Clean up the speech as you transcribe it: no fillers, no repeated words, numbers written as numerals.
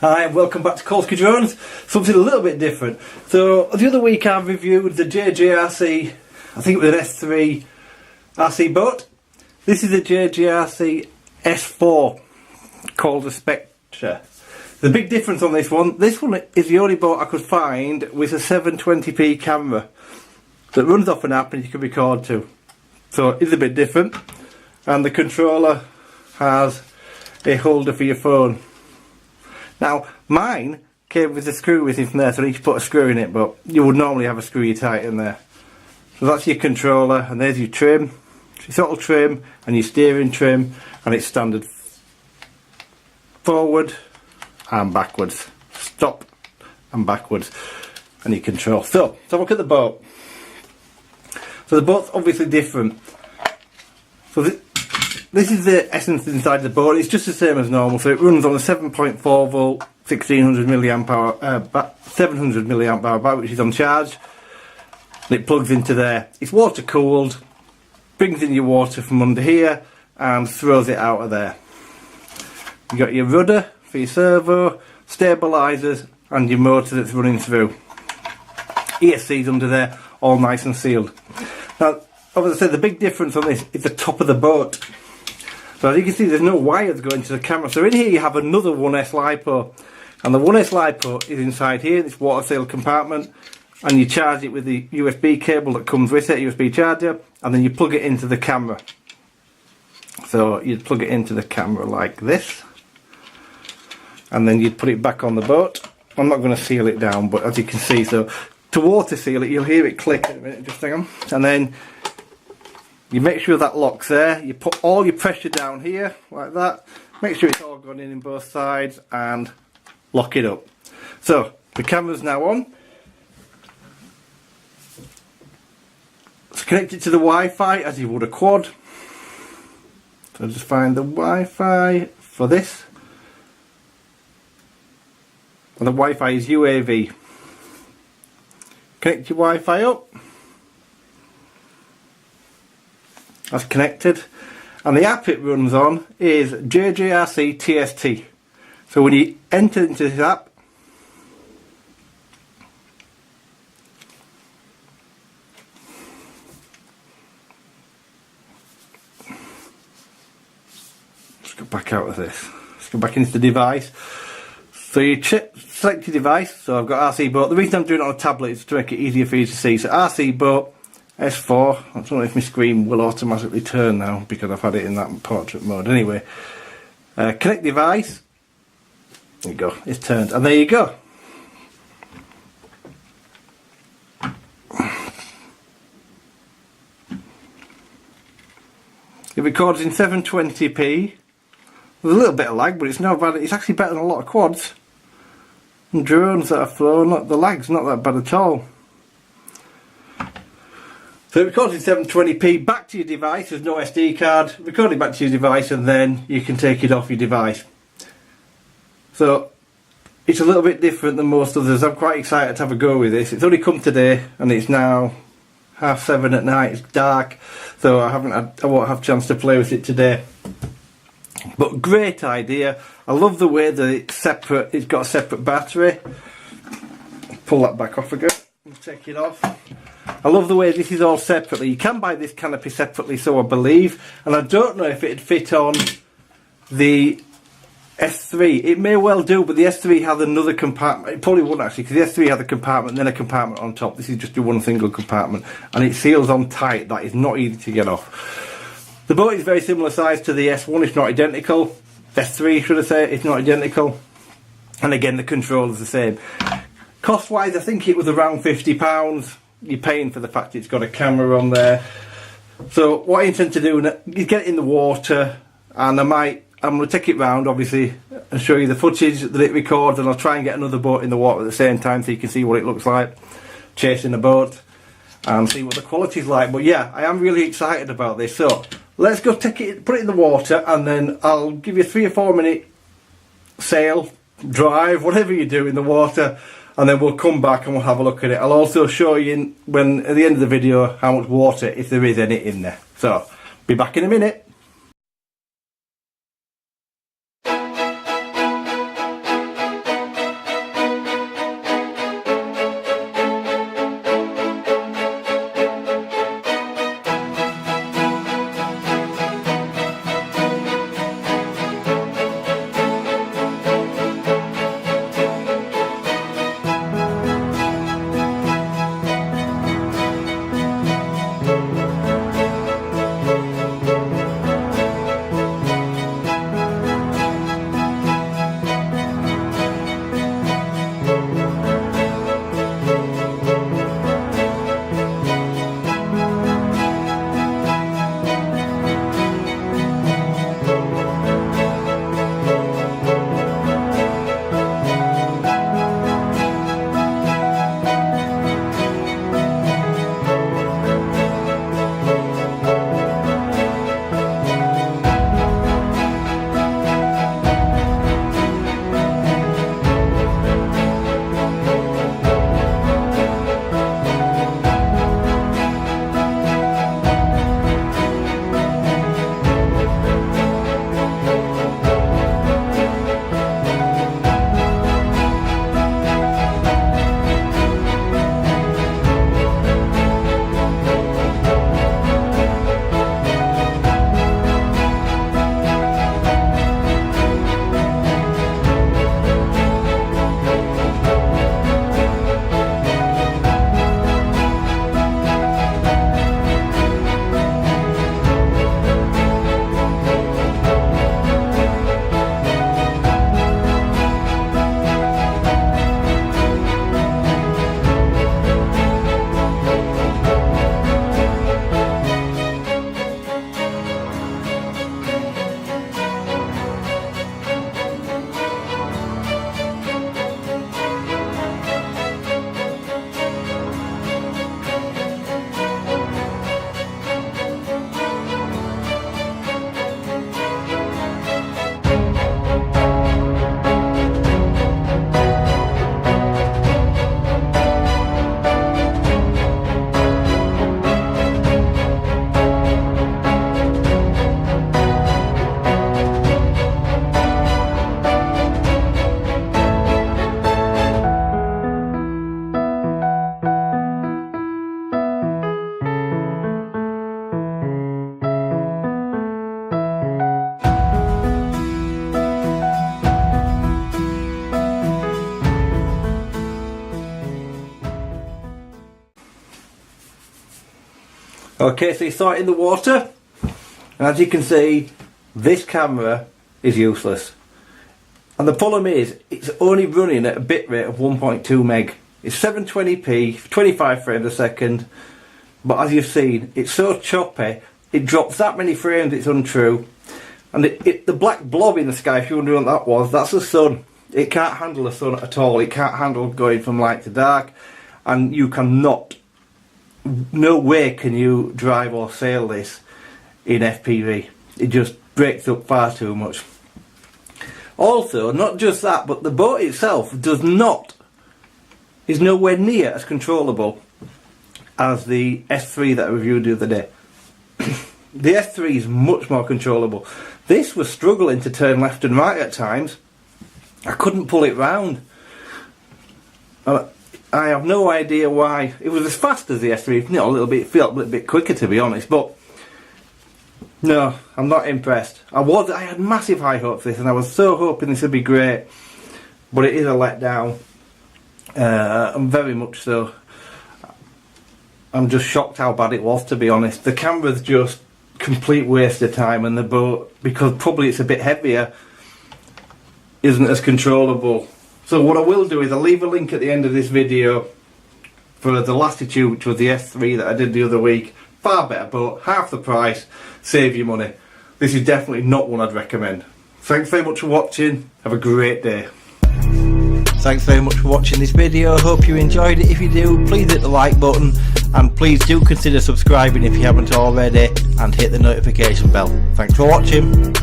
Hi and welcome back to Kolsky Drones. Something a little bit different. So the other week I reviewed the JJRC, I think it was an S3 RC boat. This is a JJRC S4 called the SPECTRE. The big difference on this one is the only boat I could find with a 720p camera that runs off an app and you can record to. So it's a bit different, and the controller has a holder for your phone. Now mine came with a screw with it from there, so I need to put a screw in it, but you would normally have a screw you tight in there. So that's your controller, and there's your trim, your throttle trim and your steering trim, and it's standard forward and backwards, stop and backwards, and your control. So let's have a look at the boat. So the boat's obviously different. So this is the essence inside the boat. It's just the same as normal. So it runs on a 7.4 volt, 1600 milliamp hour, 700 milliamp hour battery, which is on charge. And it plugs into there. It's water cooled, brings in your water from under here and throws it out of there. You got your rudder for your servo, stabilisers, and your motor that's running through. ESC's under there, all nice and sealed. Now, as I said, the big difference on this is the top of the boat. So as you can see, there's no wires going to the camera. So in here you have another 1S LiPo, and the 1S LiPo is inside here, this water sealed compartment, and you charge it with the USB cable that comes with it, USB charger, and then you plug it into the camera. So you'd plug it into the camera like this, and then you'd put it back on the boat. I'm not going to seal it down, but as you can see, so to water seal it, you'll hear it click in a minute, just hang on, and then you make sure that locks there. You put all your pressure down here like that, make sure it's all gone in both sides, and lock it up. So the camera's now on. Let's connect it to the Wi-Fi as you would a quad. So just find the Wi-Fi for this, and the Wi-Fi is UAV. Connect your Wi-Fi up. That's connected, and the app it runs on is JJRC TST. So when you enter into this app, let's go back out of this. Let's go back into the device. So you select your device. So I've got RC boat. The reason I'm doing it on a tablet is to make it easier for you to see. So RC boat S4, I don't know if my screen will automatically turn now because I've had it in that portrait mode. Anyway, connect device, there you go, it's turned, and there you go. It records in 720p, there's a little bit of lag, but it's not bad. It's actually better than a lot of quads and drones that I've flown. The lag's not that bad at all. So it records in 720p, back to your device, there's no SD card, record it back to your device, and then you can take it off your device. So it's a little bit different than most others. I'm quite excited to have a go with this. It's only come today and it's now 7:30 at night, it's dark, so I won't have a chance to play with it today. But great idea. I love the way that it's got a separate battery. Pull that back off again and take it off. I love the way this is all separately. You can buy this canopy separately, so I believe, and I don't know if it'd fit on the S3. It may well do, but the S3 had another compartment. It probably wouldn't actually, because the S3 had a compartment, then a compartment on top. This is just a one single compartment, and it seals on tight. That is not easy to get off. The boat is very similar size to the S1. It's not identical. S3, should I say? It's not identical. And again, the control is the same. Cost wise, I think it was around £50. You're paying for the fact it's got a camera on there. So what I intend to do is get it in the water, and I'm going to take it round obviously and show you the footage that it records, and I'll try and get another boat in the water at the same time so you can see what it looks like chasing a boat and see what the quality's like. But yeah, I am really excited about this. So let's go put it in the water, and then I'll give you a 3 or 4 minute sail, drive, whatever you do in the water, and then we'll come back and we'll have a look at it. I'll also show you at the end of the video how much water, if there is any, in there. So be back in a minute. Okay, so you saw it in the water, and as you can see, this camera is useless. And the problem is, it's only running at a bit rate of 1.2 meg. It's 720p, 25 frames a second, but as you've seen, it's so choppy, it drops that many frames, it's untrue. And the black blob in the sky, if you wonder what that was, that's the sun. It can't handle the sun at all. It can't handle going from light to dark, and you cannot, no way can you drive or sail this in FPV. It just breaks up far too much. Also, not just that, but the boat itself is nowhere near as controllable as the S3 that I reviewed the other day. The S3 is much more controllable. This was struggling to turn left and right at times. I couldn't pull it round. I have no idea why. It was as fast as the S3, it felt a little bit quicker, to be honest, but no, I'm not impressed. I had massive high hopes for this, and I was so hoping this would be great, but it is a letdown. I'm very much so. I'm just shocked how bad it was, to be honest. The camera's just complete waste of time, and the boat, because probably it's a bit heavier, isn't as controllable. So what I will do is I'll leave a link at the end of this video for the Latitude, which was the S3 that I did the other week. Far better boat, half the price, save you money. This is definitely not one I'd recommend. Thanks very much for watching, have a great day. Thanks very much for watching this video, hope you enjoyed it. If you do, please hit the like button, and please do consider subscribing if you haven't already, and hit the notification bell. Thanks for watching.